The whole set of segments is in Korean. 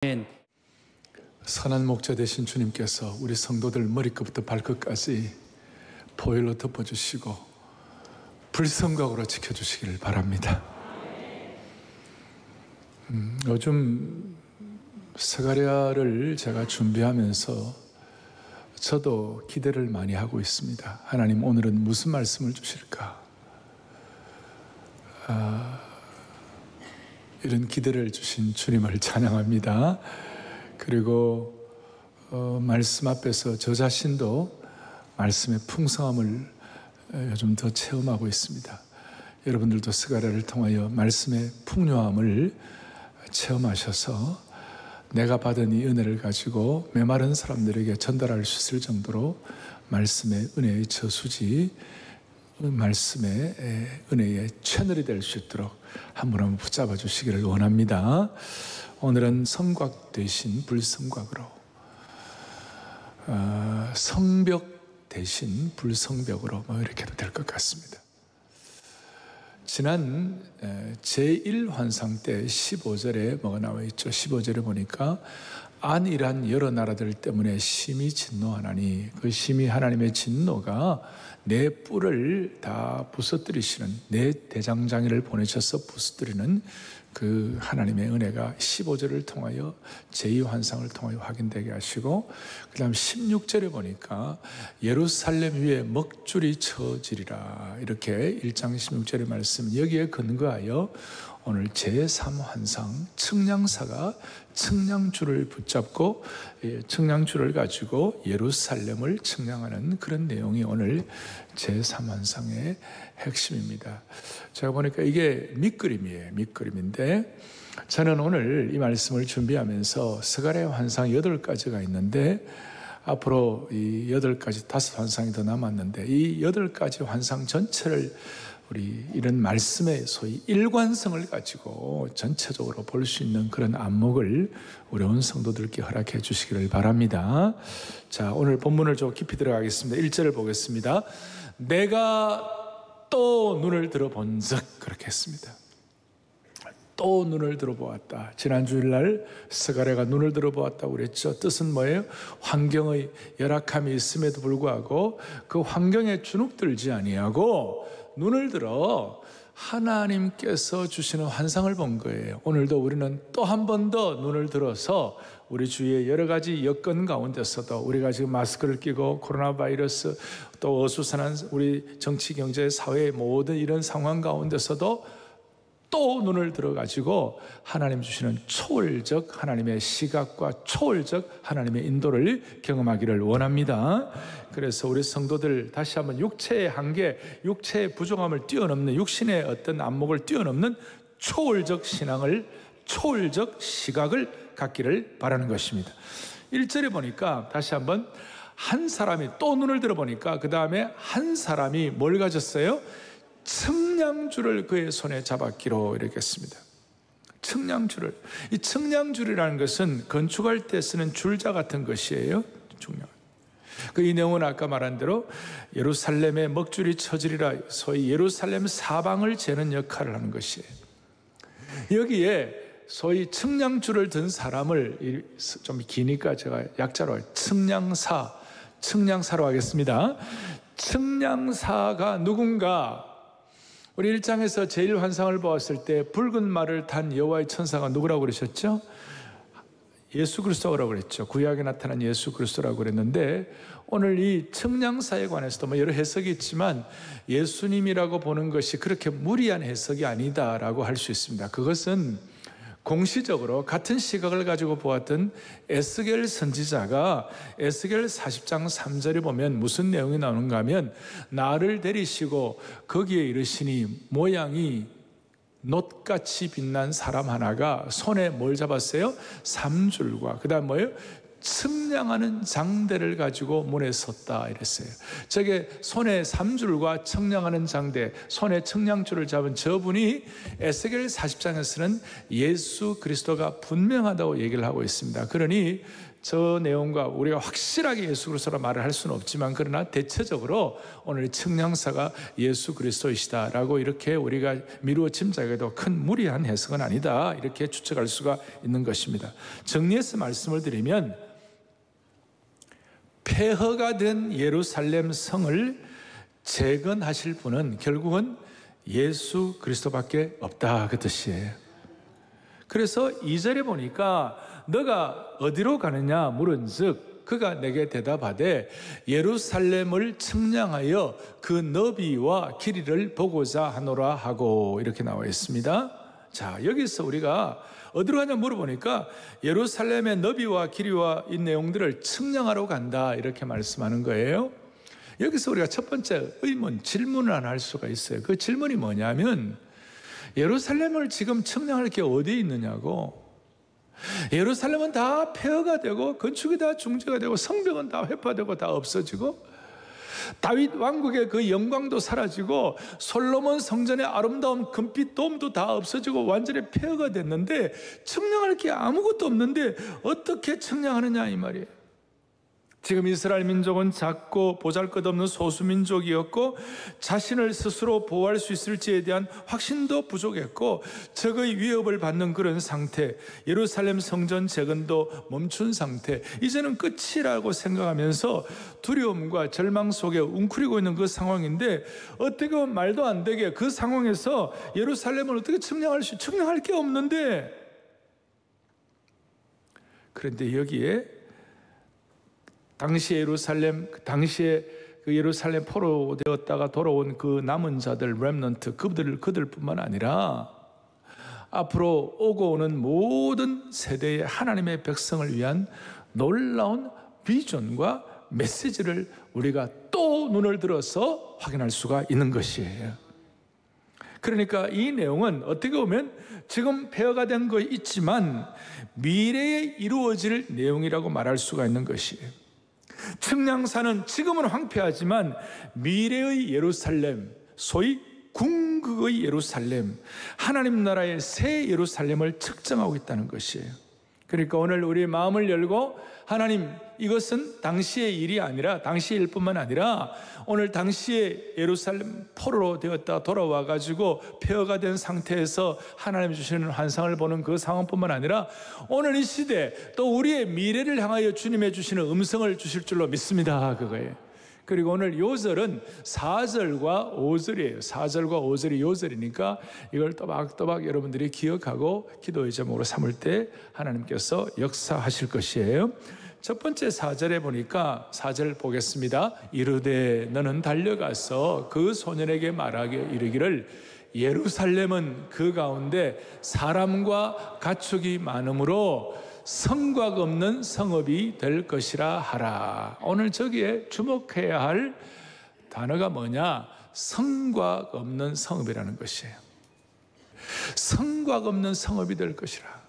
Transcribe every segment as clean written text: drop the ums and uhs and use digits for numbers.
아멘. 선한 목자 되신 주님께서 우리 성도들 머리끝부터 발끝까지 보혈로 덮어주시고 불성각으로 지켜주시기를 바랍니다. 요즘 스가랴를 제가 준비하면서 저도 기대를 많이 하고 있습니다. 하나님 오늘은 무슨 말씀을 주실까? 이런 기대를 주신 주님을 찬양합니다. 그리고 말씀 앞에서 저 자신도 말씀의 풍성함을 요즘 더 체험하고 있습니다. 여러분들도 스가랴를 통하여 말씀의 풍요함을 체험하셔서 내가 받은 이 은혜를 가지고 메마른 사람들에게 전달할 수 있을 정도로 말씀의 은혜의 저수지, 말씀의 은혜의 채널이 될 수 있도록 한 분 한 분 붙잡아 주시기를 원합니다. 오늘은 성곽 대신 불성곽으로, 성벽 대신 불성벽으로 이렇게 해도 될 것 같습니다. 지난 제1환상 때 15절에 뭐가 나와 있죠? 15절에 보니까 안일한 여러 나라들 때문에 심히 진노하나니 그 심히 하나님의 진노가 내 뿔을 다 부서뜨리시는, 내 대장장이를 보내셔서 부서뜨리는 그 하나님의 은혜가 15절을 통하여 제2환상을 통하여 확인되게 하시고, 그 다음 16절에 보니까 예루살렘 위에 먹줄이 쳐지리라, 이렇게 1장 16절의 말씀, 여기에 근거하여 오늘 제3환상 측량사가 측량줄을 붙잡고 측량줄을 가지고 예루살렘을 측량하는 그런 내용이 오늘 제3환상의 핵심입니다. 제가 보니까 이게 밑그림이에요. 밑그림인데 저는 오늘 이 말씀을 준비하면서 스가랴 환상 8가지가 있는데 앞으로 이 8가지, 5환상이 더 남았는데 이 8가지 환상 전체를 우리 이런 말씀의 소위 일관성을 가지고 전체적으로 볼 수 있는 그런 안목을 우리 온 성도들께 허락해 주시기를 바랍니다. 자, 오늘 본문을 좀 깊이 들어가겠습니다. 1절을 보겠습니다. 내가 또 눈을 들어본즉, 그렇게 했습니다. 또 눈을 들어보았다. 지난 주일날 스가랴가 눈을 들어보았다고 그랬죠. 뜻은 뭐예요? 환경의 열악함이 있음에도 불구하고 그 환경에 주눅들지 아니하고 눈을 들어 하나님께서 주시는 환상을 본 거예요. 오늘도 우리는 또 한 번 더 눈을 들어서 우리 주위의 여러 가지 여건 가운데서도, 우리가 지금 마스크를 끼고 코로나 바이러스 또 어수선한 우리 정치, 경제, 사회의 모든 이런 상황 가운데서도 또 눈을 들어가지고 하나님 주시는 초월적 하나님의 시각과 초월적 하나님의 인도를 경험하기를 원합니다. 그래서 우리 성도들 다시 한번 육체의 한계, 육체의 부족함을 뛰어넘는, 육신의 어떤 안목을 뛰어넘는 초월적 신앙을, 초월적 시각을 갖기를 바라는 것입니다. 1절에 보니까 다시 한번 한 사람이 또 눈을 들어보니까 그 다음에 한 사람이 뭘 가졌어요? 측량줄을 그의 손에 잡았기로, 이렇게 했습니다. 측량줄을. 이 측량줄이라는 것은 건축할 때 쓰는 줄자 같은 것이에요. 이 내용은 아까 말한 대로 예루살렘에 먹줄이 쳐지리라, 소위 예루살렘 사방을 재는 역할을 하는 것이에요. 여기에 소위 측량줄을 든 사람을, 좀 기니까 제가 약자로 측량사로 하겠습니다. 측량사가 누군가, 우리 1장에서 제1환상을 보았을 때 붉은 말을 탄 여호와의 천사가 누구라고 그러셨죠? 예수 그리스도라고 그랬죠. 구약에 나타난 예수 그리스도라고 그랬는데, 오늘 이 측량사에 관해서도 여러 해석이 있지만 예수님이라고 보는 것이 그렇게 무리한 해석이 아니다라고 할 수 있습니다. 그것은 공시적으로 같은 시각을 가지고 보았던 에스겔 선지자가 에스겔 40장 3절에 보면 무슨 내용이 나오는가 하면, 나를 데리시고 거기에 이르시니 모양이 놋같이 빛난 사람 하나가 손에 뭘 잡았어요? 3줄과 그 다음 뭐예요? 측량하는 장대를 가지고 문에 섰다 이랬어요. 저게 손에 삼줄과 측량하는 장대, 손에 측량줄을 잡은 저분이 에스겔 40장에서는 예수 그리스도가 분명하다고 얘기를 하고 있습니다. 그러니 저 내용과 우리가 확실하게 예수 그리스도라 말을 할 수는 없지만, 그러나 대체적으로 오늘 측량사가 예수 그리스도이시다라고 이렇게 우리가 미루어 짐작해도 큰 무리한 해석은 아니다, 이렇게 추측할 수가 있는 것입니다. 정리해서 말씀을 드리면, 폐허가 된 예루살렘 성을 재건하실 분은 결국은 예수 그리스도밖에 없다, 그 뜻이에요. 그래서 2절에 보니까 너가 어디로 가느냐 물은즉 그가 내게 대답하되 예루살렘을 측량하여 그 너비와 길이를 보고자 하노라 하고, 이렇게 나와 있습니다. 자, 여기서 우리가 어디로 가냐 물어보니까 예루살렘의 너비와 길이와 이 내용들을 측량하러 간다, 이렇게 말씀하는 거예요. 여기서 우리가 첫 번째 의문, 질문을 하나 할 수가 있어요. 그 질문이 뭐냐면, 예루살렘을 지금 측량할 게 어디에 있느냐고. 예루살렘은 다 폐허가 되고 건축이 다 중지가 되고 성벽은 다 회파되고 다 없어지고 다윗 왕국의 그 영광도 사라지고 솔로몬 성전의 아름다운 금빛 돔도 다 없어지고 완전히 폐허가 됐는데 측량할 게 아무것도 없는데 어떻게 측량하느냐 이 말이에요. 지금 이스라엘 민족은 작고 보잘것없는 소수민족이었고 자신을 스스로 보호할 수 있을지에 대한 확신도 부족했고 적의 위협을 받는 그런 상태, 예루살렘 성전 재건도 멈춘 상태, 이제는 끝이라고 생각하면서 두려움과 절망 속에 웅크리고 있는 그 상황인데, 어떻게 보면 말도 안 되게 그 상황에서 예루살렘을 어떻게 측량할 게 없는데, 그런데 여기에 당시에 그 예루살렘 포로되었다가 돌아온 그 남은 자들, 렘넌트, 그들뿐만 아니라 앞으로 오고 오는 모든 세대의 하나님의 백성을 위한 놀라운 비전과 메시지를 우리가 또 눈을 들어서 확인할 수가 있는 것이에요. 그러니까 이 내용은 어떻게 보면 지금 폐허가 된 거 있지만 미래에 이루어질 내용이라고 말할 수가 있는 것이에요. 측량사는 지금은 황폐하지만 미래의 예루살렘, 소위 궁극의 예루살렘, 하나님 나라의 새 예루살렘을 측정하고 있다는 것이에요. 그러니까 오늘 우리의 마음을 열고, 하나님, 이것은 당시의 일이 아니라, 당시의 일뿐만 아니라 오늘 당시에 예루살렘 포로로 되었다 돌아와 가지고 폐허가 된 상태에서 하나님 주시는 환상을 보는 그 상황뿐만 아니라 오늘 이 시대 또 우리의 미래를 향하여 주님의 주시는 음성을 주실 줄로 믿습니다, 그거예요. 그리고 오늘 요절은 4절과 5절이에요. 4절과 5절이 요절이니까 이걸 또박또박 여러분들이 기억하고 기도의 제목으로 삼을 때 하나님께서 역사하실 것이에요. 첫 번째 4절에 보니까 4절 보겠습니다. 이르되 너는 달려가서 그 소년에게 말하게 이르기를 예루살렘은 그 가운데 사람과 가축이 많으므로 성곽 없는 성읍이 될 것이라 하라. 오늘 저기에 주목해야 할 단어가 뭐냐? 성곽 없는 성읍이라는 것이에요. 성곽 없는 성읍이 될 것이라.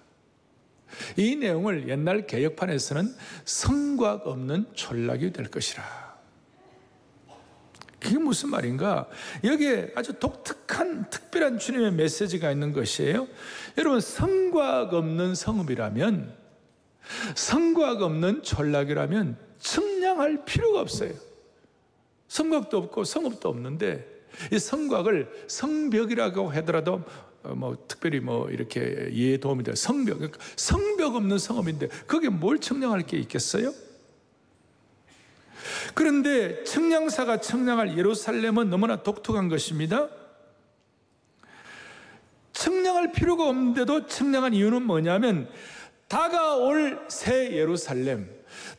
이 내용을 옛날 개역판에서는 성곽 없는 촌락이 될 것이라. 그게 무슨 말인가? 여기에 아주 독특한 특별한 주님의 메시지가 있는 것이에요. 여러분, 성곽 없는 성읍이라면, 성곽 없는 촌락이라면 측량할 필요가 없어요. 성곽도 없고 성읍도 없는데 이 성곽을 성벽이라고 하더라도 특별히 이렇게 이해에 도움이 돼요. 성벽 없는 성읍인데 거기에 뭘 측량할 게 있겠어요? 그런데 측량사가 측량할 예루살렘은 너무나 독특한 것입니다. 측량할 필요가 없는데도 측량한 이유는 뭐냐면, 다가올 새 예루살렘,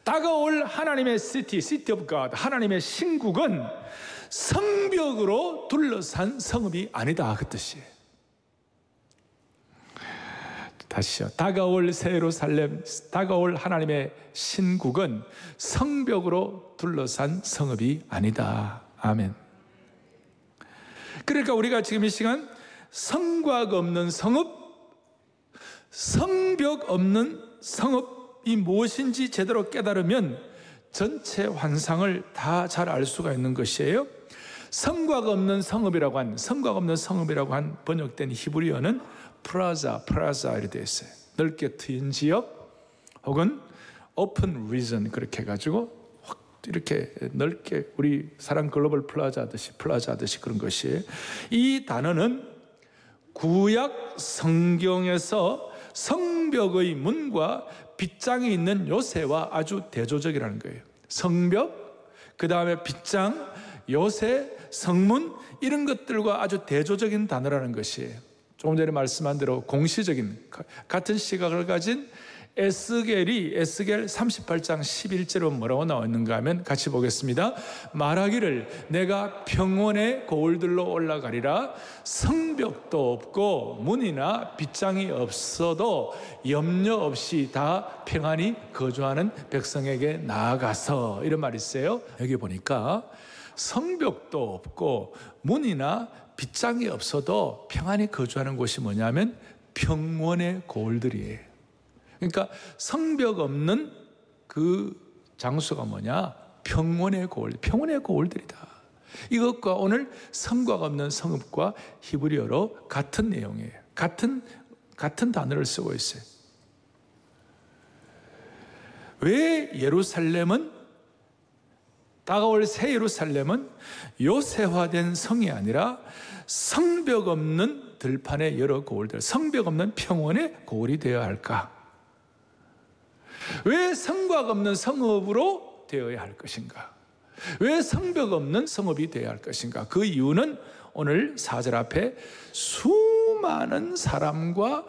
다가올 하나님의 city of God, 하나님의 신국은 성벽으로 둘러싼 성읍이 아니다, 그 뜻이에요. 다시요. 다가올 새 예루살렘, 다가올 하나님의 신국은 성벽으로 둘러싼 성읍이 아니다. 아멘. 그러니까 우리가 지금 이 시간 성곽 없는 성읍, 성벽 없는 성읍, 성읍이 무엇인지 제대로 깨달으면 전체 환상을 다 잘 알 수가 있는 것이에요. 성곽 없는 성읍이라고 한 번역된 히브리어는 프라자 이렇게 되어 있어요. 넓게 트인 지역 혹은 오픈 리전 그렇게 해가지고 확 이렇게 넓게 우리 사랑 글로벌 플라자 하듯이 그런 것이에요. 이 단어는 구약 성경에서 성벽의 문과 빗장이 있는 요새와 아주 대조적이라는 거예요. 성벽, 그 다음에 빗장, 요새, 성문 이런 것들과 아주 대조적인 단어라는 것이에요. 조금 전에 말씀한 대로 공시적인 같은 시각을 가진 에스겔 38장 11절은 뭐라고 나와 있는가 하면 같이 보겠습니다. 말하기를 내가 평원의 고을들로 올라가리라. 성벽도 없고 문이나 빗장이 없어도 염려 없이 다 평안히 거주하는 백성에게 나아가서, 이런 말이 있어요. 여기 보니까 성벽도 없고 문이나 빗장이 없어도 평안히 거주하는 곳이 뭐냐면 평원의 고을들이에요. 그러니까 성벽 없는 그 장소가 뭐냐? 평원의 고을들이다. 이것과 오늘 성곽 없는 성읍과 히브리어로 같은 내용이에요. 같은 단어를 쓰고 있어요. 왜 다가올 새 예루살렘은 요새화된 성이 아니라 성벽 없는 들판의 여러 고을들, 성벽 없는 평원의 고을이 되어야 할까? 왜 성곽 없는 성읍으로 되어야 할 것인가? 왜 성벽 없는 성읍이 되어야 할 것인가? 그 이유는 오늘 4절 앞에 수많은 사람과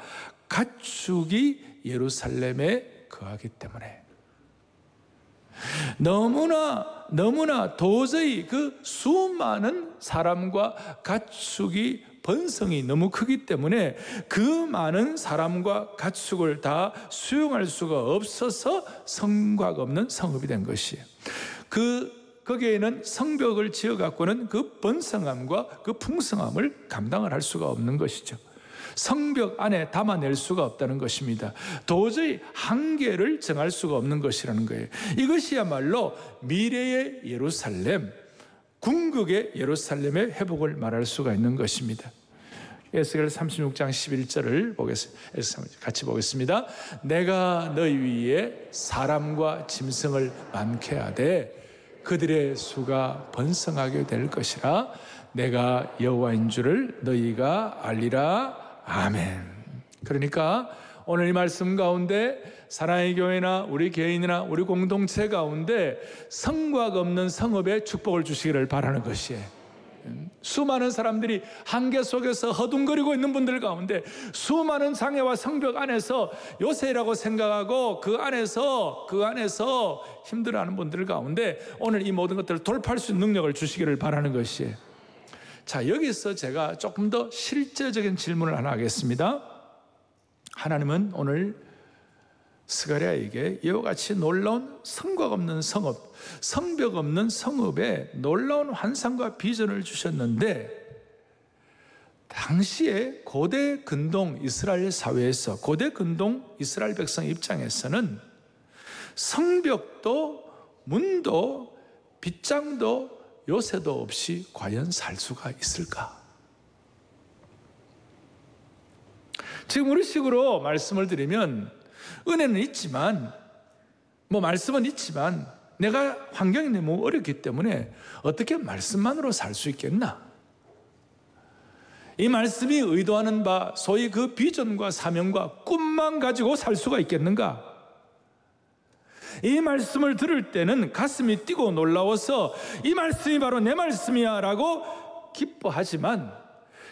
가축이 예루살렘에 거하기 때문에, 너무나 도저히 그 수많은 사람과 가축이 번성이 너무 크기 때문에 그 많은 사람과 가축을 다 수용할 수가 없어서 성곽 없는 성읍이 된 것이에요. 거기에는 성벽을 지어갖고는 그 번성함과 그 풍성함을 감당을 할 수가 없는 것이죠. 성벽 안에 담아낼 수가 없다는 것입니다. 도저히 한계를 정할 수가 없는 것이라는 거예요. 이것이야말로 미래의 예루살렘, 궁극의 예루살렘의 회복을 말할 수가 있는 것입니다. 에스겔 36장 11절을 같이 보겠습니다. 내가 너희 위에 사람과 짐승을 많게 하되 그들의 수가 번성하게 될 것이라. 내가 여호와인 줄을 너희가 알리라. 아멘. 그러니까 오늘 이 말씀 가운데 사랑의 교회나 우리 개인이나 우리 공동체 가운데 성곽 없는 성읍에 축복을 주시기를 바라는 것이에요. 수많은 사람들이 한계 속에서 허둥거리고 있는 분들 가운데, 수많은 장애와 성벽 안에서 요새라고 생각하고 그 안에서 힘들어하는 분들 가운데 오늘 이 모든 것들을 돌파할 수 있는 능력을 주시기를 바라는 것이에요. 자, 여기서 제가 조금 더 실제적인 질문을 하나 하겠습니다. 하나님은 오늘 스가랴에게 이와 같이 놀라운 성곽 없는 성읍, 성벽 없는 성읍에 놀라운 환상과 비전을 주셨는데, 당시에 고대 근동 이스라엘 사회에서, 고대 근동 이스라엘 백성 입장에서는 성벽도 문도 빗장도 요새도 없이 과연 살 수가 있을까? 지금 우리식으로 말씀을 드리면, 은혜는 있지만, 말씀은 있지만 내가 환경이 너무 어렵기 때문에 어떻게 말씀만으로 살 수 있겠나? 이 말씀이 의도하는 바, 소위 그 비전과 사명과 꿈만 가지고 살 수가 있겠는가? 이 말씀을 들을 때는 가슴이 뛰고 놀라워서 이 말씀이 바로 내 말씀이야 라고 기뻐하지만,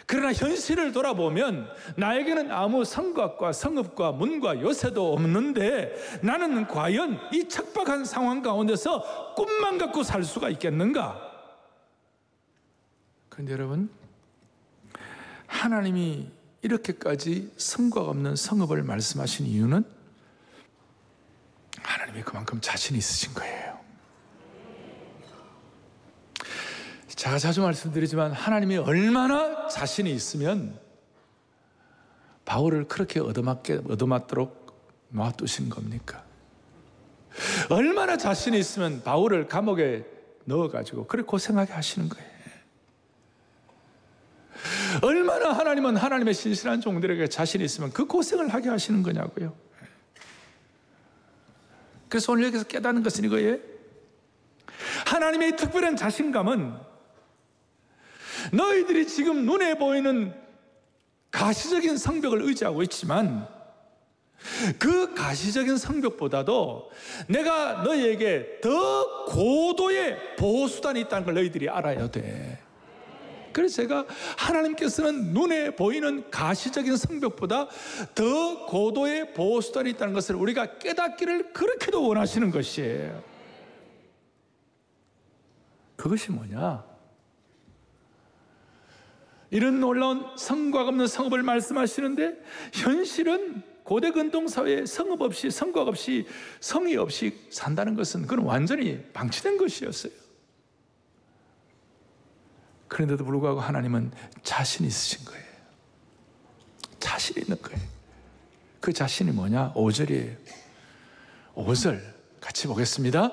그러나 현실을 돌아보면 나에게는 아무 성곽과 성읍과 문과 요새도 없는데 나는 과연 이 척박한 상황 가운데서 꿈만 갖고 살 수가 있겠는가? 그런데 여러분, 하나님이 이렇게까지 성곽 없는 성읍을 말씀하신 이유는 하나님이 그만큼 자신이 있으신 거예요. 제가 자주 말씀드리지만 하나님이 얼마나 자신이 있으면 바울을 그렇게 얻어맞도록 놔두신 겁니까? 얼마나 자신이 있으면 바울을 감옥에 넣어가지고 그렇게 고생하게 하시는 거예요. 얼마나 하나님은 하나님의 신실한 종들에게 자신이 있으면 그 고생을 하게 하시는 거냐고요. 그래서 오늘 여기서 깨닫는 것은 이거예요. 하나님의 특별한 자신감은 너희들이 지금 눈에 보이는 가시적인 성벽을 의지하고 있지만 그 가시적인 성벽보다도 내가 너희에게 더 고도의 보호수단이 있다는 걸 너희들이 알아야 돼. 그래서 제가 하나님께서는 눈에 보이는 가시적인 성벽보다 더 고도의 보호수단이 있다는 것을 우리가 깨닫기를 그렇게도 원하시는 것이에요. 그것이 뭐냐? 이런 놀라운 성곽 없는 성읍을 말씀하시는데 현실은 고대 근동사회에 성읍 없이 성곽 없이 성이 없이 산다는 것은 그건 완전히 방치된 것이었어요. 그런데도 불구하고 하나님은 자신이 있으신 거예요. 자신이 있는 거예요. 그 자신이 뭐냐? 5절이에요. 5절 같이 보겠습니다.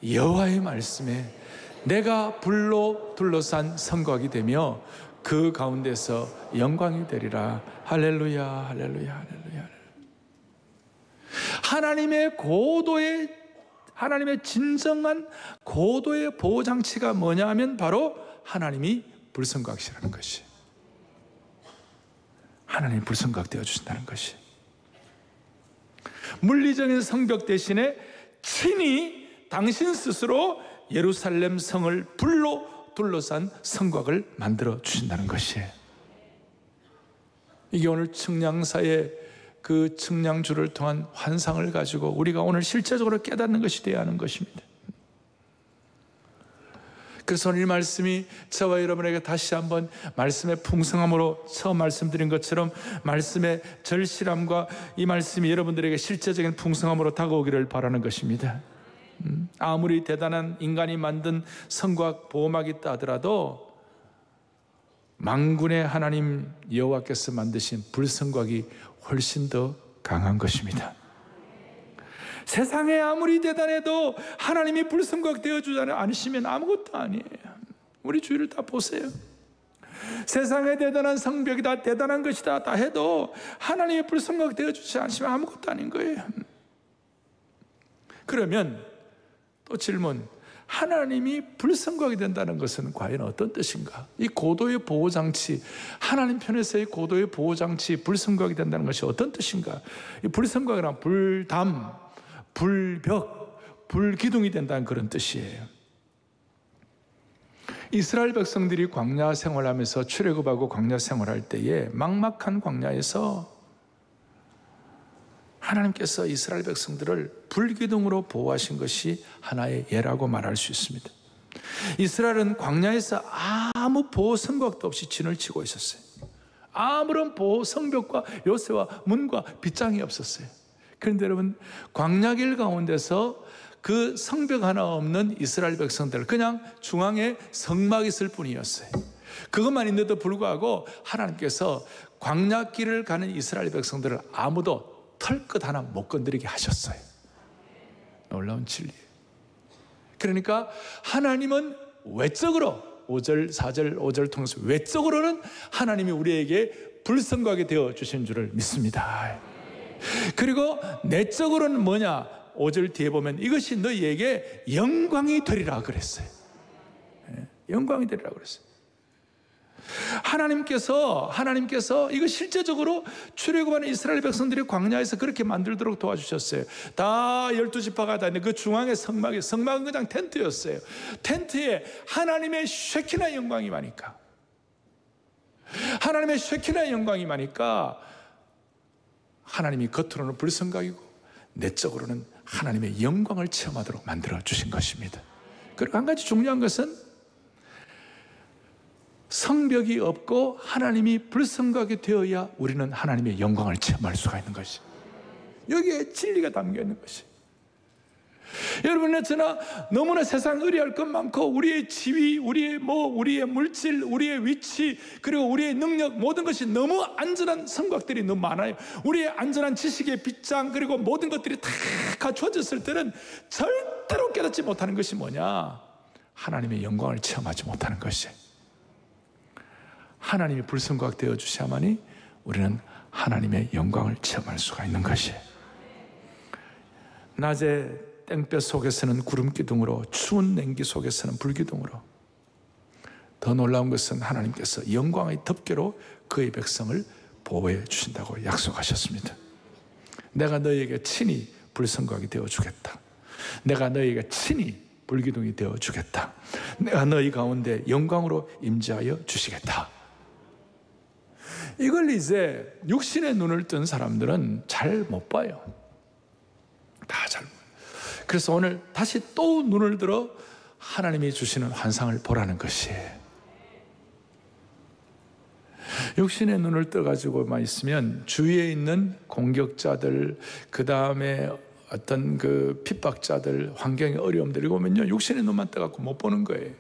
여호와의 말씀에 내가 불로 둘러싼 성곽이 되며 그 가운데서 영광이 되리라. 할렐루야, 할렐루야, 할렐루야. 하나님의 진정한 고도의 보호장치가 뭐냐 하면 바로 하나님이 불성곽이라는 것이. 하나님이 불성곽 되어주신다는 것이. 물리적인 성벽 대신에 친히 당신 스스로 예루살렘 성을 불로 둘러싼 성곽을 만들어 주신다는 것이에요. 이게 오늘 청량사의 그 청량주를 통한 환상을 가지고 우리가 오늘 실제적으로 깨닫는 것이 되어야 하는 것입니다. 그래서 오늘 이 말씀이 저와 여러분에게 다시 한번 말씀의 풍성함으로 처음 말씀드린 것처럼 말씀의 절실함과 이 말씀이 여러분들에게 실제적인 풍성함으로 다가오기를 바라는 것입니다. 아무리 대단한 인간이 만든 성곽 보호막이 있다 하더라도 만군의 하나님 여호와께서 만드신 불성곽이 훨씬 더 강한 것입니다. 세상에 아무리 대단해도 하나님이 불성곽 되어주지 않으시면 아무것도 아니에요. 우리 주위를 다 보세요. 세상에 대단한 성벽이다, 대단한 것이다 다 해도 하나님이 불성곽 되어주지 않으시면 아무것도 아닌 거예요. 그러면 또 질문, 하나님이 불성곽이 된다는 것은 과연 어떤 뜻인가? 이 고도의 보호장치, 하나님 편에서의 고도의 보호장치, 불성곽이 된다는 것이 어떤 뜻인가? 이 불성곽이란 불담, 불벽, 불기둥이 된다는 그런 뜻이에요. 이스라엘 백성들이 광야 생활하면서 출애굽하고 광야 생활할 때에 막막한 광야에서 하나님께서 이스라엘 백성들을 불기둥으로 보호하신 것이 하나의 예라고 말할 수 있습니다. 이스라엘은 광야에서 아무 보호 성벽도 없이 진을 치고 있었어요. 아무런 보호 성벽과 요새와 문과 빗장이 없었어요. 그런데 여러분, 광야길 가운데서 그 성벽 하나 없는 이스라엘 백성들, 그냥 중앙에 성막이 있을 뿐이었어요. 그것만 있는데도 불구하고 하나님께서 광야길을 가는 이스라엘 백성들을 아무도 털끝 하나 못 건드리게 하셨어요. 놀라운 진리예요. 그러니까 하나님은 외적으로 5절, 4절, 5절 통해서 외적으로는 하나님이 우리에게 불성곽이 되어 주신 줄을 믿습니다. 그리고 내적으로는 뭐냐? 5절 뒤에 보면 이것이 너희에게 영광이 되리라 그랬어요. 영광이 되리라 그랬어요. 하나님께서 이거 실제적으로 출애굽하는 이스라엘 백성들이 광야에서 그렇게 만들도록 도와주셨어요. 다 12지파가 다 있는데 그 중앙에 성막은 그냥 텐트였어요. 텐트에 하나님의 쉐키나 영광이 많으니까, 하나님의 쉐키나 영광이 많으니까 하나님이 겉으로는 불성곽이고 내적으로는 하나님의 영광을 체험하도록 만들어 주신 것입니다. 그리고 한 가지 중요한 것은 성벽이 없고 하나님이 불성곽이 되어야 우리는 하나님의 영광을 체험할 수가 있는 것이, 여기에 진리가 담겨 있는 것이. 여러분의 저나 너무나 세상 의뢰할 것 많고 우리의 지위, 우리의 우리의 물질, 우리의 위치, 그리고 우리의 능력, 모든 것이 너무 안전한 성곽들이 너무 많아요. 우리의 안전한 지식의 빗장, 그리고 모든 것들이 다 갖춰졌을 때는 절대로 깨닫지 못하는 것이 뭐냐? 하나님의 영광을 체험하지 못하는 것이. 하나님이 불성곽 되어 주셔야만이 우리는 하나님의 영광을 체험할 수가 있는 것이에요. 낮에 땡볕 속에서는 구름기둥으로, 추운 냉기 속에서는 불기둥으로, 더 놀라운 것은 하나님께서 영광의 덮개로 그의 백성을 보호해 주신다고 약속하셨습니다. 내가 너희에게 친히 불성곽이 되어 주겠다. 내가 너희에게 친히 불기둥이 되어 주겠다. 내가 너희 가운데 영광으로 임재하여 주시겠다. 이걸 이제 육신의 눈을 뜬 사람들은 잘 못 봐요. 다 잘 못 봐요. 그래서 오늘 다시 또 눈을 들어 하나님이 주시는 환상을 보라는 것이에요. 육신의 눈을 떠가지고만 있으면 주위에 있는 공격자들, 그 다음에 어떤 그 핍박자들, 환경의 어려움들이 보면요, 육신의 눈만 떠갖고 못 보는 거예요.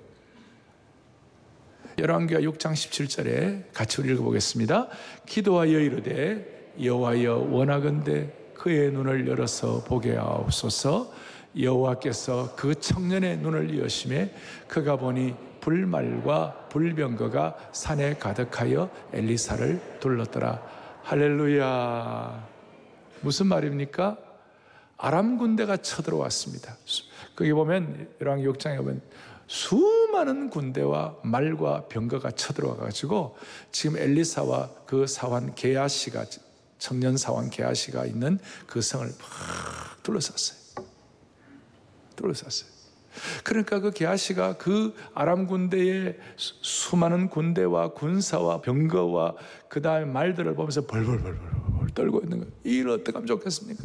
열왕기하 6장 17절에 같이 읽어보겠습니다. 기도하여 이르되 여호와여 원하건대 그의 눈을 열어서 보게 하옵소서. 여호와께서 그 청년의 눈을 여심해 그가 보니 불말과 불병거가 산에 가득하여 엘리사를 둘렀더라. 할렐루야. 무슨 말입니까? 아람 군대가 쳐들어왔습니다. 거기 보면 열왕기 6장에 보면 수많은 군대와 말과 병거가 쳐들어와가지고 지금 엘리사와 그 사환 게하시가, 청년 사환 게하시가 있는 그 성을 막 둘러쌌어요. 그러니까 그 게하시가 그 아람 군대의 수많은 군대와 군사와 병거와 그 다음에 말들을 보면서 벌벌 떨고 있는 거예요. 이 일 어떻게 하면 좋겠습니까?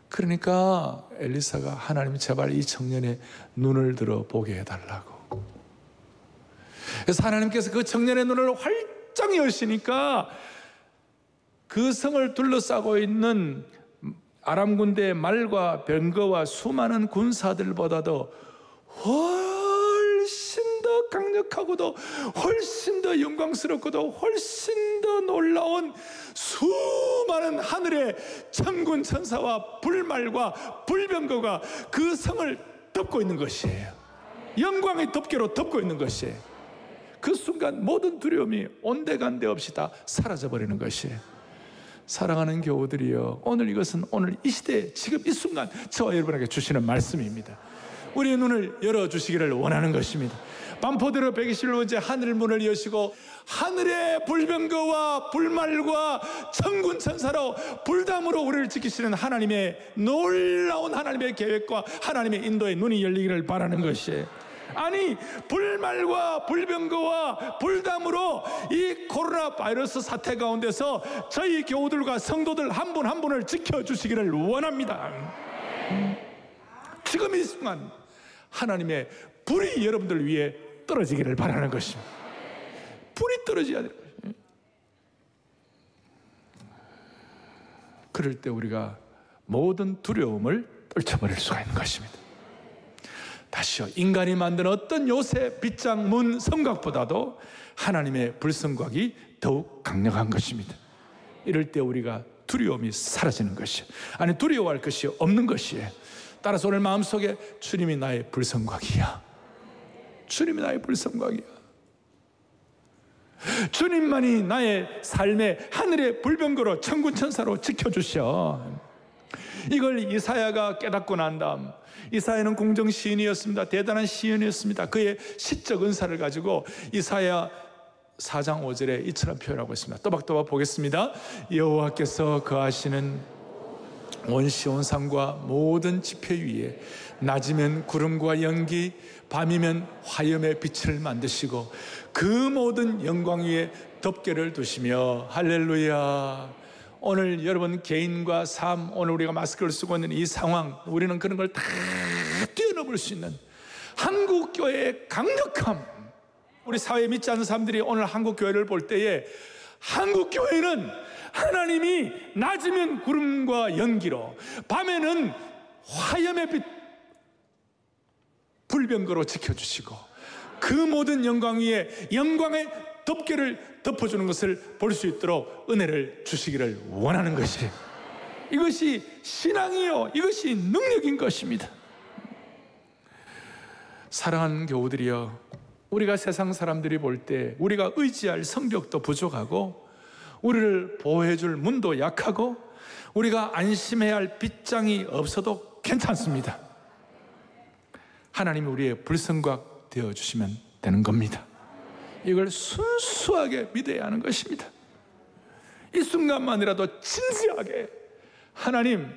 그러니까 엘리사가 하나님 제발 이 청년의 눈을 들어 보게 해달라고. 그래서 하나님께서 그 청년의 눈을 활짝 여시니까 그 성을 둘러싸고 있는 아람 군대의 말과 병거와 수많은 군사들보다도 훨씬 더 강력하고도 훨씬 더 영광스럽고도 훨씬 더 놀라운 수많은 하늘의 천군 천사와 불말과 불병거가 그 성을 덮고 있는 것이에요. 영광의 덮개로 덮고 있는 것이에요. 그 순간 모든 두려움이 온데간데 없이 다 사라져버리는 것이에요. 사랑하는 교우들이여, 오늘 이것은 오늘 이 시대 지금 이 순간 저와 여러분에게 주시는 말씀입니다. 우리의 눈을 열어주시기를 원하는 것입니다. 반포대로 121번째 하늘 문을 여시고 하늘의 불병거와 불말과 천군 천사로 불담으로 우리를 지키시는 하나님의 놀라운 하나님의 계획과 하나님의 인도의 눈이 열리기를 바라는 것이에요. 아니, 불말과 불병거와 불담으로 이 코로나 바이러스 사태 가운데서 저희 교우들과 성도들 한 분 한 분을 지켜주시기를 원합니다. 지금 이 순간 하나님의 불이 여러분들 위해 떨어지기를 바라는 것입니다. 불이 떨어져야 돼요. 그럴 때 우리가 모든 두려움을 떨쳐버릴 수가 있는 것입니다. 다시요, 인간이 만든 어떤 요새 빗장 문 성곽보다도 하나님의 불성곽이 더욱 강력한 것입니다. 이럴 때 우리가 두려움이 사라지는 것이에요. 아니, 두려워할 것이 없는 것이에요. 따라서 오늘 마음속에 주님이 나의 불성곽이야. 주님이 나의 불성곽이야. 주님만이 나의 삶의 하늘의 불병거로 천군천사로 지켜주셔. 이걸 이사야가 깨닫고 난 다음, 이사야는 공정 시인이었습니다. 대단한 시인이었습니다. 그의 시적 은사를 가지고 이사야 4장 5절에 이처럼 표현하고 있습니다. 또박또박 보겠습니다. 여호와께서 거하시는 온 시온산과 모든 지표 위에 낮이면 구름과 연기, 밤이면 화염의 빛을 만드시고 그 모든 영광 위에 덮개를 두시며. 할렐루야. 오늘 여러분 개인과 삶, 오늘 우리가 마스크를 쓰고 있는 이 상황, 우리는 그런 걸 다 뛰어넘을 수 있는 한국교회의 강력함. 우리 사회에 믿지 않는 사람들이 오늘 한국교회를 볼 때에 한국교회는 하나님이 낮이면 구름과 연기로, 밤에는 화염의 빛, 불병거로 지켜주시고 그 모든 영광 위에 영광의 덮개를 덮어주는 것을 볼 수 있도록 은혜를 주시기를 원하는 것이, 이것이 신앙이요, 이것이 능력인 것입니다. 사랑하는 교우들이여, 우리가 세상 사람들이 볼 때 우리가 의지할 성벽도 부족하고 우리를 보호해줄 문도 약하고 우리가 안심해야 할 빗장이 없어도 괜찮습니다. 하나님이 우리의 불성곽 되어주시면 되는 겁니다. 이걸 순수하게 믿어야 하는 것입니다. 이 순간만이라도 진지하게 하나님,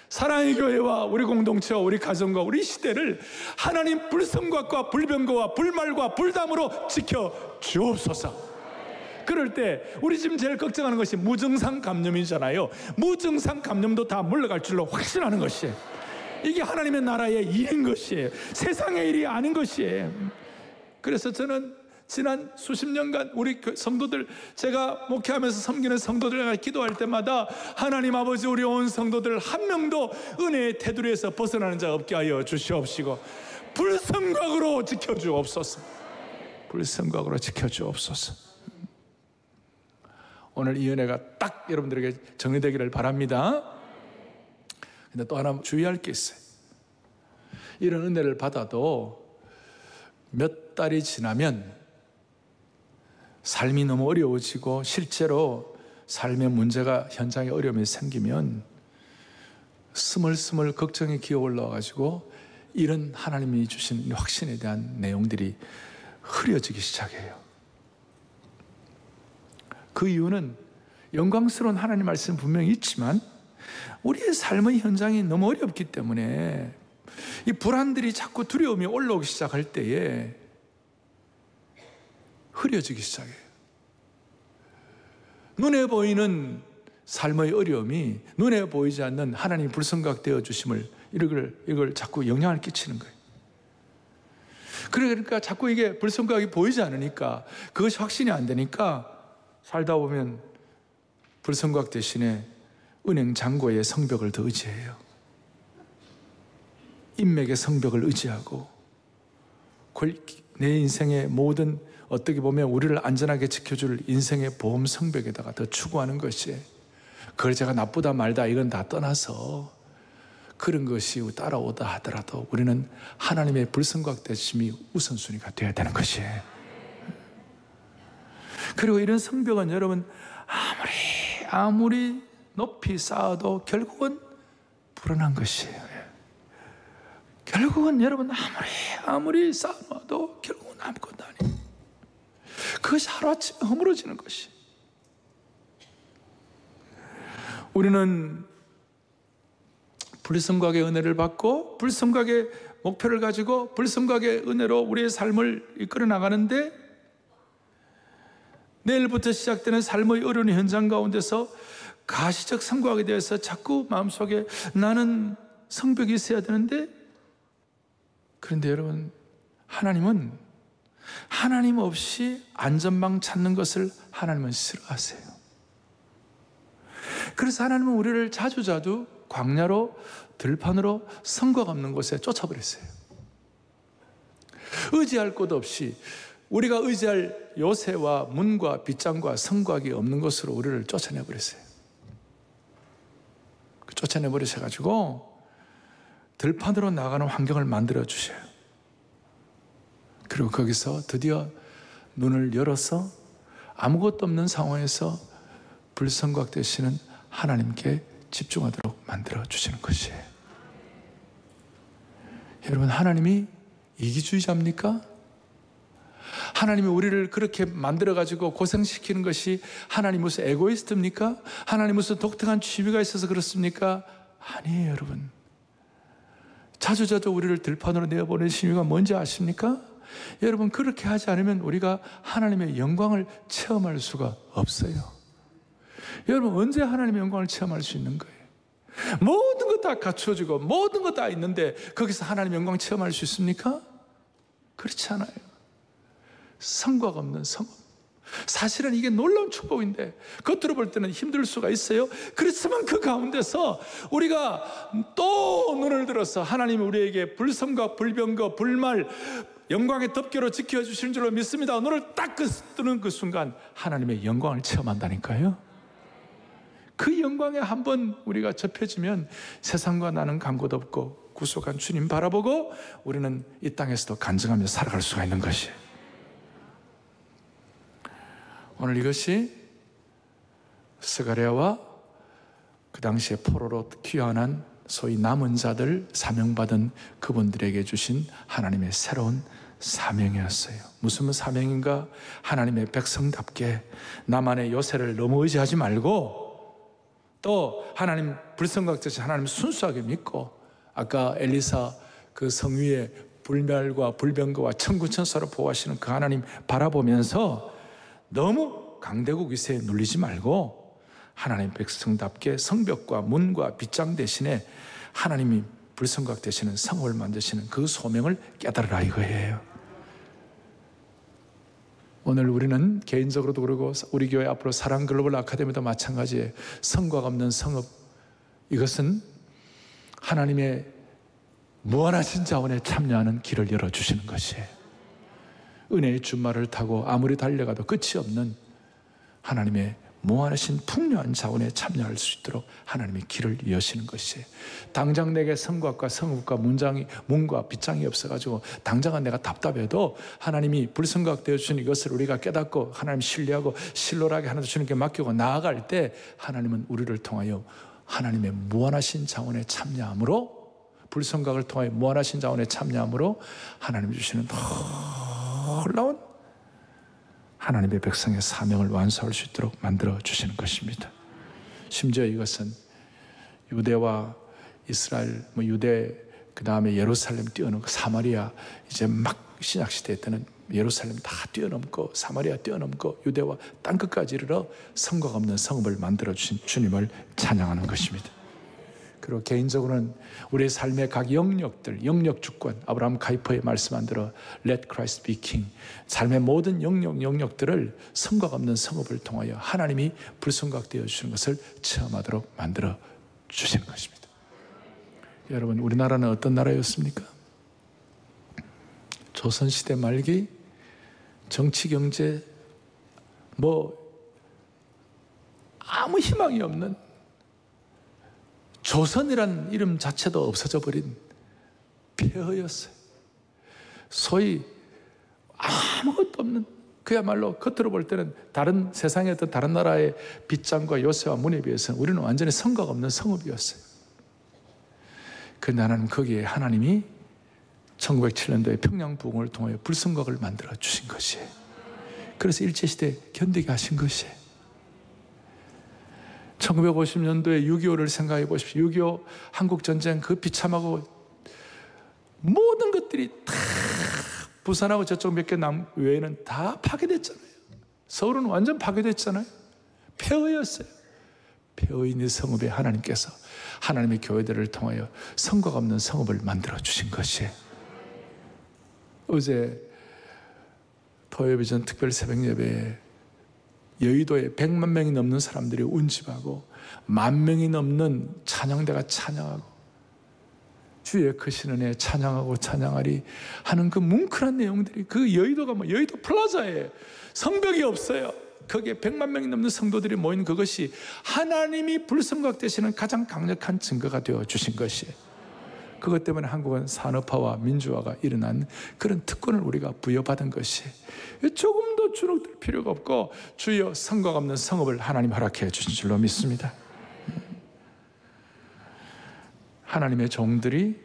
사랑의 교회와 우리 공동체와 우리 가정과 우리 시대를 하나님 불성곽과 불병거와 불말과 불담으로 지켜 주옵소서. 그럴 때 우리 지금 제일 걱정하는 것이 무증상 감염이잖아요. 무증상 감염도 다 물러갈 줄로 확신하는 것이에요. 이게 하나님의 나라의 일인 것이에요. 세상의 일이 아닌 것이에요. 그래서 저는 지난 수십 년간 우리 성도들, 제가 목회하면서 섬기는 성도들과 기도할 때마다 하나님 아버지, 우리 온 성도들 한 명도 은혜의 테두리에서 벗어나는 자 없게 하여 주시옵시고 불성곽으로 지켜주옵소서. 불성곽으로 지켜주옵소서. 오늘 이 은혜가 딱 여러분들에게 정리되기를 바랍니다. 근데 또 하나 주의할 게 있어요. 이런 은혜를 받아도 몇 달이 지나면 삶이 너무 어려워지고 실제로 삶의 문제가, 현장에 어려움이 생기면 스멀스멀 걱정이 기어 올라와가지고 이런 하나님이 주신 확신에 대한 내용들이 흐려지기 시작해요. 그 이유는 영광스러운 하나님 말씀 분명히 있지만 우리의 삶의 현장이 너무 어렵기 때문에 이 불안들이 자꾸 두려움이 올라오기 시작할 때에 흐려지기 시작해요. 눈에 보이는 삶의 어려움이 눈에 보이지 않는 하나님의 불성곽 되어주심을 이걸 자꾸 영향을 끼치는 거예요. 그러니까 자꾸 이게 불성곽이 보이지 않으니까, 그것이 확신이 안 되니까 살다 보면 불성곽 대신에 은행 잔고의 성벽을 더 의지해요. 인맥의 성벽을 의지하고 내 인생의 모든, 어떻게 보면 우리를 안전하게 지켜줄 인생의 보험 성벽에다가 더 추구하는 것이, 그걸 제가 나쁘다 말다 이건 다 떠나서 그런 것이 따라오다 하더라도 우리는 하나님의 불성곽 되심이 우선순위가 되어야 되는 것이에요. 그리고 이런 성벽은 여러분 아무리 높이 쌓아도 결국은 불안한 것이에요. 결국은 여러분 아무리 쌓아놔도 결국은 아무것도 아니에요. 그것이 하루아침에 허물어지는 것이. 우리는 불성곽의 은혜를 받고 불성곽의 목표를 가지고 불성곽의 은혜로 우리의 삶을 이끌어 나가는데, 내일부터 시작되는 삶의 어려운 현장 가운데서 가시적 성곽에 대해서 자꾸 마음속에 나는 성벽이 있어야 되는데, 그런데 여러분, 하나님은 하나님 없이 안전망 찾는 것을 하나님은 싫어하세요. 그래서 하나님은 우리를 자주자주 광야로, 들판으로, 성곽 없는 곳에 쫓아버렸어요. 의지할 곳 없이 우리가 의지할 요새와 문과 빗장과 성곽이 없는 곳으로 우리를 쫓아내버렸어요. 쫓아내버리셔가지고 들판으로 나가는 환경을 만들어 주셔요. 그리고 거기서 드디어 눈을 열어서 아무것도 없는 상황에서 불성곽 되시는 하나님께 집중하도록 만들어 주시는 것이에요. 여러분, 하나님이 이기주의자입니까? 하나님이 우리를 그렇게 만들어가지고 고생시키는 것이 하나님 무슨 에고이스트입니까? 하나님 무슨 독특한 취미가 있어서 그렇습니까? 아니에요, 여러분. 자주자주 우리를 들판으로 내어보내신 이유가 뭔지 아십니까? 여러분, 그렇게 하지 않으면 우리가 하나님의 영광을 체험할 수가 없어요. 여러분, 언제 하나님의 영광을 체험할 수 있는 거예요? 모든 것 다 갖추어지고 모든 것 다 있는데 거기서 하나님의 영광 체험할 수 있습니까? 그렇지 않아요. 성곽 없는 성읍, 사실은 이게 놀라운 축복인데 겉으로 볼 때는 힘들 수가 있어요. 그렇지만 그 가운데서 우리가 또 눈을 들어서 하나님이 우리에게 불성과 불병과 불말 영광의 덮개로 지켜주시는 줄로 믿습니다. 눈을 딱 뜨는 그 순간 하나님의 영광을 체험한다니까요. 그 영광에 한번 우리가 접혀지면 세상과 나는 간 곳 없고 구속한 주님 바라보고 우리는 이 땅에서도 간증하며 살아갈 수가 있는 것이에요. 오늘 이것이 스가랴와 그 당시에 포로로 귀환한 소위 남은 자들, 사명받은 그분들에게 주신 하나님의 새로운 사명이었어요. 무슨 사명인가? 하나님의 백성답게 나만의 요새를 너무 의지하지 말고 또 하나님 불성각자신 하나님 순수하게 믿고, 아까 엘리사 그 성 위에 불멸과 불병거와 천군천사로 보호하시는 그 하나님 바라보면서 너무 강대국 위세에 눌리지 말고 하나님 백성답게 성벽과 문과 빗장 대신에 하나님이 불성각 되시는 성읍을 만드시는 그 소명을 깨달으라 이거예요. 오늘 우리는 개인적으로도 그러고 우리 교회 앞으로 사랑 글로벌 아카데미도 마찬가지예요. 성곽 없는 성읍, 이것은 하나님의 무한하신 자원에 참여하는 길을 열어주시는 것이에요. 은혜의 준말을 타고 아무리 달려가도 끝이 없는 하나님의 무한하신 풍요한 자원에 참여할 수 있도록 하나님의 길을 여시는 것이에요. 당장 내게 성곽과 성읍과 문과 빗장이 없어가지고 당장은 내가 답답해도 하나님이 불성각 되어주신 이것을 우리가 깨닫고 하나님 신뢰하고 신랄하게 하나님 주님께 맡기고 나아갈 때 하나님은 우리를 통하여 하나님의 무한하신 자원에 참여함으로, 불성각을 통하여 무한하신 자원에 참여함으로 하나님이 주시는 놀라운 하나님의 백성의 사명을 완수할 수 있도록 만들어 주시는 것입니다. 심지어 이것은 유대와 이스라엘, 유대 그 다음에 예루살렘 뛰어넘고 사마리아, 이제 막 신약시대 때는 예루살렘 다 뛰어넘고 사마리아 뛰어넘고 유대와 땅끝까지 이르러 성곽 없는 성읍을 만들어 주신 주님을 찬양하는 것입니다. 그리고 개인적으로는 우리의 삶의 각 영역들, 영역 주권, 아브라함 카이퍼의 말씀한 대로 Let Christ be King, 삶의 모든 영역들을 성곽 없는 성읍을 통하여 하나님이 불성각되어 주시는 것을 체험하도록 만들어 주시는 것입니다. 여러분, 우리나라는 어떤 나라였습니까? 조선시대 말기 정치, 경제 아무 희망이 없는, 조선이라는 이름 자체도 없어져 버린 폐허였어요. 소위 아무것도 없는, 그야말로 겉으로 볼 때는 다른 세상의 어떤 다른 나라의 빗장과 요새와 문에 비해서는 우리는 완전히 성곽 없는 성읍이었어요. 그런데 하나님, 거기에 하나님이 1907년도에 평양부흥을 통하여 불성곽을 만들어 주신 것이에요. 그래서 일제시대 견디게 하신 것이에요. 1950년도에 6.25를 생각해 보십시오. 6.25 한국전쟁 그 비참하고 모든 것들이 다 부산하고 저쪽 몇 개 남 외에는 다 파괴됐잖아요. 서울은 완전 파괴됐잖아요. 폐허였어요. 폐허인 이 성읍에 하나님께서 하나님의 교회들을 통하여 성곽 없는 성읍을 만들어 주신 것이에요. 어제 토요일 전 특별 새벽 예배에 여의도에 100만 명이 넘는 사람들이 운집하고 10,000명이 넘는 찬양대가 찬양하고 주의 크신 은혜 찬양하고 찬양하리 하는 그 뭉클한 내용들이, 그 여의도가 여의도 플라자에 성벽이 없어요. 거기에 100만 명이 넘는 성도들이 모인 그것이 하나님이 불성각 되시는 가장 강력한 증거가 되어 주신 것이에요. 그것 때문에 한국은 산업화와 민주화가 일어난 그런 특권을 우리가 부여받은 것이에요. 조금 더 주눅들 필요가 없고 주여 성곽 없는 성읍을 하나님 허락해 주신 줄로 믿습니다. 하나님의 종들이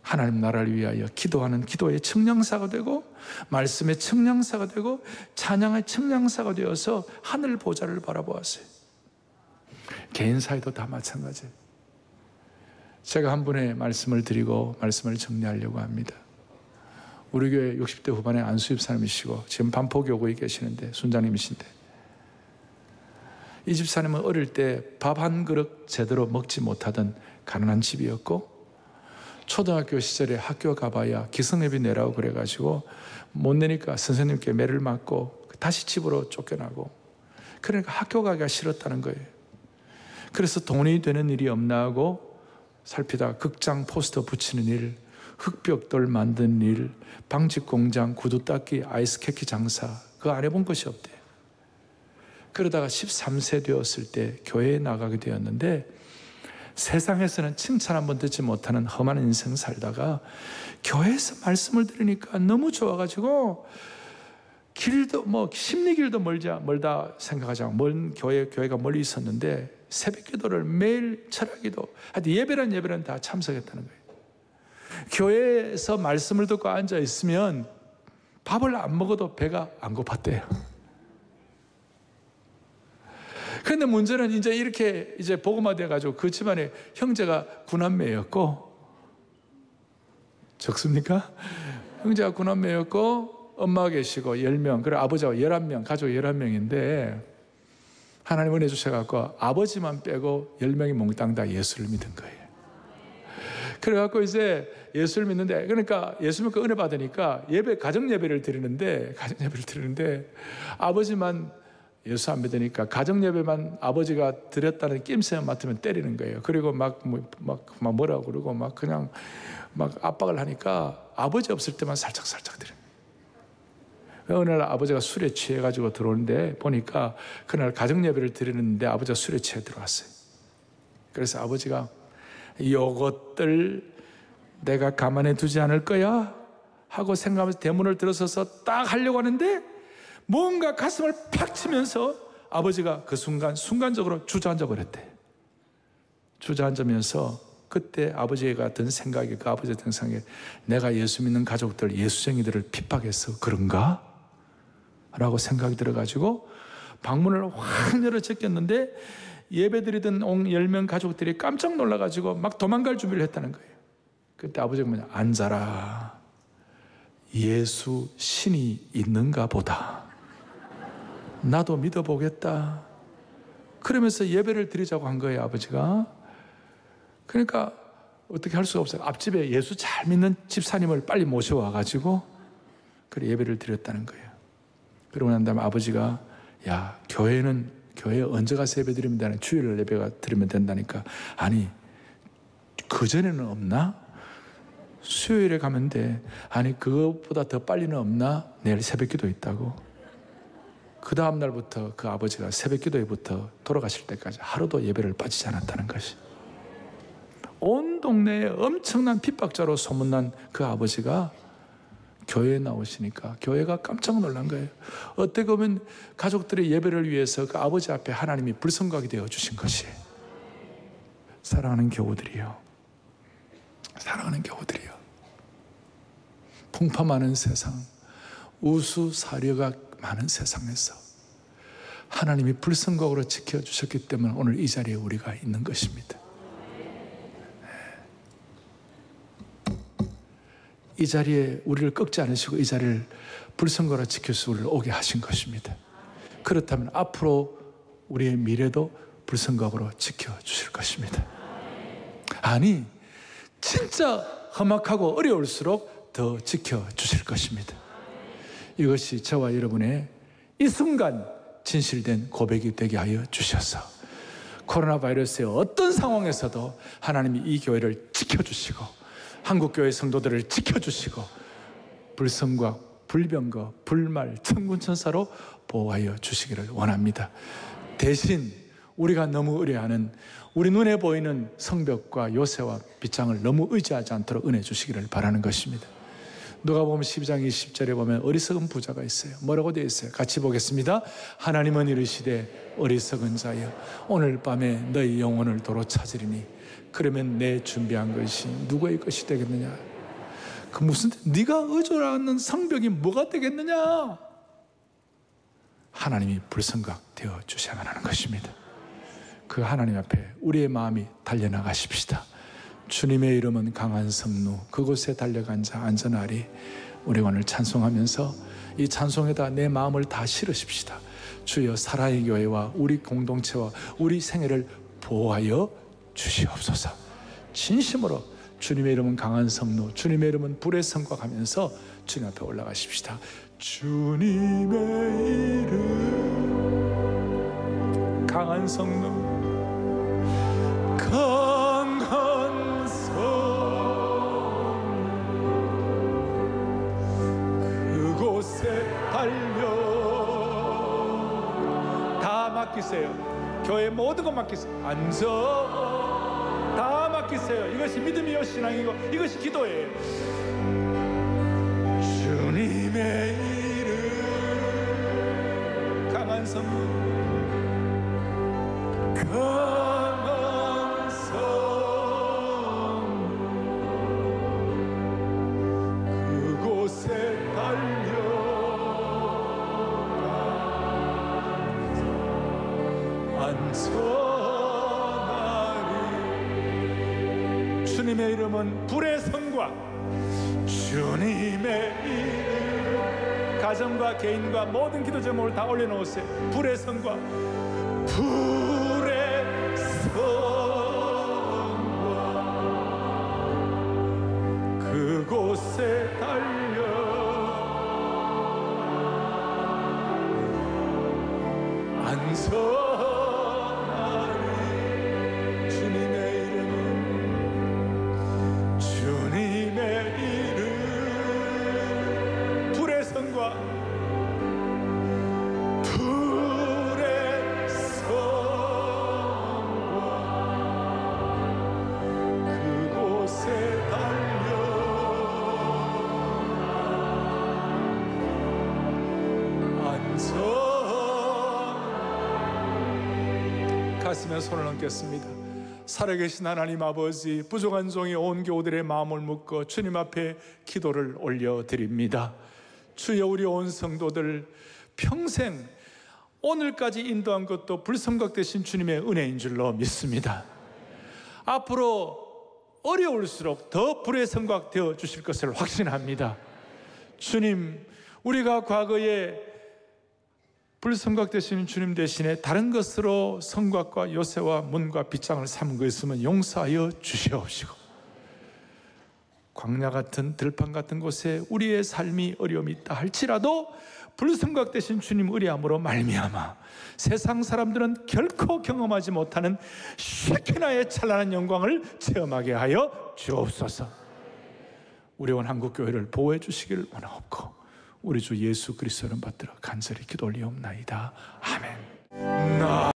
하나님 나라를 위하여 기도하는 기도의 측량사가 되고 말씀의 측량사가 되고 찬양의 측량사가 되어서 하늘 보좌를 바라보았어요. 개인 사이도 다 마찬가지예요. 제가 한 분의 말씀을 드리고 말씀을 정리하려고 합니다. 우리 교회 60대 후반의 안수입 사람이시고 지금 반포교구에 계시는데 순장님이신데, 이 집사님은 어릴 때 밥 한 그릇 제대로 먹지 못하던 가난한 집이었고, 초등학교 시절에 학교 가봐야 기성예비 내라고 그래가지고 못 내니까 선생님께 매를 맞고 다시 집으로 쫓겨나고, 그러니까 학교 가기가 싫었다는 거예요. 그래서 돈이 되는 일이 없나 하고 살피다 극장 포스터 붙이는 일, 흙벽돌 만드는 일, 방직 공장, 구두 닦기, 아이스 케이크 장사, 그거 안 해본 것이 없대. 그러다가 13세 되었을 때 교회에 나가게 되었는데, 세상에서는 칭찬 한번 듣지 못하는 험한 인생 살다가 교회에서 말씀을 들으니까 너무 좋아가지고, 길도 심리길도 멀다 생각하지 않고, 먼 교회가 멀리 있었는데 새벽 기도를 매일 철학기도, 하여튼 예배란 다 참석했다는 거예요. 교회에서 말씀을 듣고 앉아 있으면 밥을 안 먹어도 배가 안 고팠대요. 그런데 문제는 이제 이렇게 복음화 돼가지고 그 집안에 형제가 9남매였고, 적습니까? 형제가 9남매였고, 엄마가 계시고 10명, 그리고 아버지가 11명, 가족 11명인데, 하나님 은혜 주셔갖고 아버지만 빼고 10명이 몽땅 다 예수를 믿은 거예요. 그래갖고 이제 예수를 믿는데, 그러니까 예수 믿고 은혜 받으니까 가정 예배를 드리는데 아버지만 예수 안 믿으니까 가정 예배만 아버지가 드렸다는 낌새만 맡으면 때리는 거예요. 그리고 막 뭐라고 그러고 그냥 압박을 하니까 아버지 없을 때만 살짝 드려요. 어느 날 아버지가 술에 취해가지고 들어오는데 보니까 그날 가정 예배를 드리는데 아버지가 술에 취해 들어왔어요. 그래서 아버지가 요것들 내가 가만히 두지 않을 거야 하고 생각하면서 대문을 들어서서 딱 하려고 하는데 뭔가 가슴을 팍 치면서 아버지가 그 순간적으로 주저앉아 버렸대. 주저앉으면서 그때 아버지가 든 생각이, 그 아버지가 든 생각이, 내가 예수 믿는 가족들, 예수쟁이들을 핍박해서 그런가? 라고 생각이 들어가지고 방문을 확 열어 제꼈는데, 예배드리던 10명 가족들이 깜짝 놀라가지고 막 도망갈 준비를 했다는 거예요. 그때 아버지가 앉아라. 예수 신이 있는가 보다. 나도 믿어보겠다. 그러면서 예배를 드리자고 한 거예요, 아버지가. 그러니까 어떻게 할 수가 없어요. 앞집에 예수 잘 믿는 집사님을 빨리 모셔와가지고 그래 예배를 드렸다는 거예요. 그러고 난 다음에 아버지가, 야, 교회에 언제 가서 예배 드리면 되나? 주일 예배가 드리면 된다니까. 아니, 그전에는 없나? 수요일에 가면 돼. 아니, 그것보다 더 빨리는 없나? 내일 새벽 기도 있다고. 그 다음 날부터 그 아버지가 새벽 기도회부터 돌아가실 때까지 하루도 예배를 빠지지 않았다는 것이. 온 동네에 엄청난 핍박자로 소문난 그 아버지가 교회에 나오시니까 교회가 깜짝 놀란 거예요. 어떻게 보면 가족들의 예배를 위해서 그 아버지 앞에 하나님이 불성각이 되어 주신 것이에요. 사랑하는 교우들이요, 사랑하는 교우들이요, 풍파 많은 세상, 우수사려가 많은 세상에서 하나님이 불성각으로 지켜주셨기 때문에 오늘 이 자리에 우리가 있는 것입니다. 이 자리에 우리를 꺾지 않으시고 이 자리를 불성각으로 지켜서 우리를 오게 하신 것입니다. 그렇다면 앞으로 우리의 미래도 불성각으로 지켜주실 것입니다. 아니, 진짜 험악하고 어려울수록 더 지켜주실 것입니다. 이것이 저와 여러분의 이 순간 진실된 고백이 되게 하여 주셔서 코로나 바이러스의 어떤 상황에서도 하나님이 이 교회를 지켜주시고 한국교회 성도들을 지켜주시고 불성각, 불병거, 불말, 천군천사로 보호하여 주시기를 원합니다. 대신 우리가 너무 의뢰하는 우리 눈에 보이는 성벽과 요새와 빗장을 너무 의지하지 않도록 은혜 주시기를 바라는 것입니다. 누가복음 12장 20절에 보면 어리석은 부자가 있어요. 뭐라고 되어 있어요? 같이 보겠습니다. 하나님은 이르시되 어리석은 자여 오늘 밤에 너희 영혼을 도로 찾으리니 그러면 내 준비한 것이 누구의 것이 되겠느냐? 그 무슨 네가 의존하는 성벽이 뭐가 되겠느냐? 하나님이 불성각 되어 주셔야만 하는 것입니다. 그 하나님 앞에 우리의 마음이 달려나가십시다. 주님의 이름은 강한 성루, 그곳에 달려간 자 안전하리. 우리 오늘 찬송하면서 이 찬송에다 내 마음을 다 실으십시다. 주여 사랑의 교회와 우리 공동체와 우리 생애를 보호하여 주시옵소서. 진심으로 주님의 이름은 강한 성루, 주님의 이름은 불의 성곽 하면서 주님 앞에 올라가십시다. 주님의 이름 강한 성령 강한 성령 그곳에 달려 다 맡기세요. 교회 모든 것 맡기세요. 앉아 다 맡기세요. 이것이 믿음이요 신앙이고 이것이 기도예요. 주님의 이름 강한 성령 강한 성령 그곳에 달려 안전하리. 주님의 이름은 불의 성과 주님의 이름 가정과 개인과 모든 기도 제목을 다 올려놓으세요. 불의 성과 불의 성과 그곳에 달려 안전하리. 주님의 이름은 주님의 이름 불의 성과 불의 성과 그곳에 달려 안전 가슴에 손을 얹겠습니다. 살아계신 하나님 아버지, 부족한 종이 온 교우들의 마음을 묶어 주님 앞에 기도를 올려드립니다. 주여, 우리 온 성도들 평생 오늘까지 인도한 것도 불성각되신 주님의 은혜인 줄로 믿습니다. 앞으로 어려울수록 더 불의 성각 되어 주실 것을 확신합니다. 주님, 우리가 과거에 불성각 되시는 주님 대신에 다른 것으로 성곽과 요새와 문과 빗장을 삼은 거 있으면 용서하여 주시옵시고, 광야 같은 들판 같은 곳에 우리의 삶이 어려움이 있다 할지라도 불성각 되신 주님 의리함으로 말미암아 세상 사람들은 결코 경험하지 못하는 쉐키나의 찬란한 영광을 체험하게 하여 주옵소서. 우리 온 한국교회를 보호해 주시기를 원하옵고 우리 주 예수 그리스도를 받들어 간절히 기도 올리옵나이다. 아멘.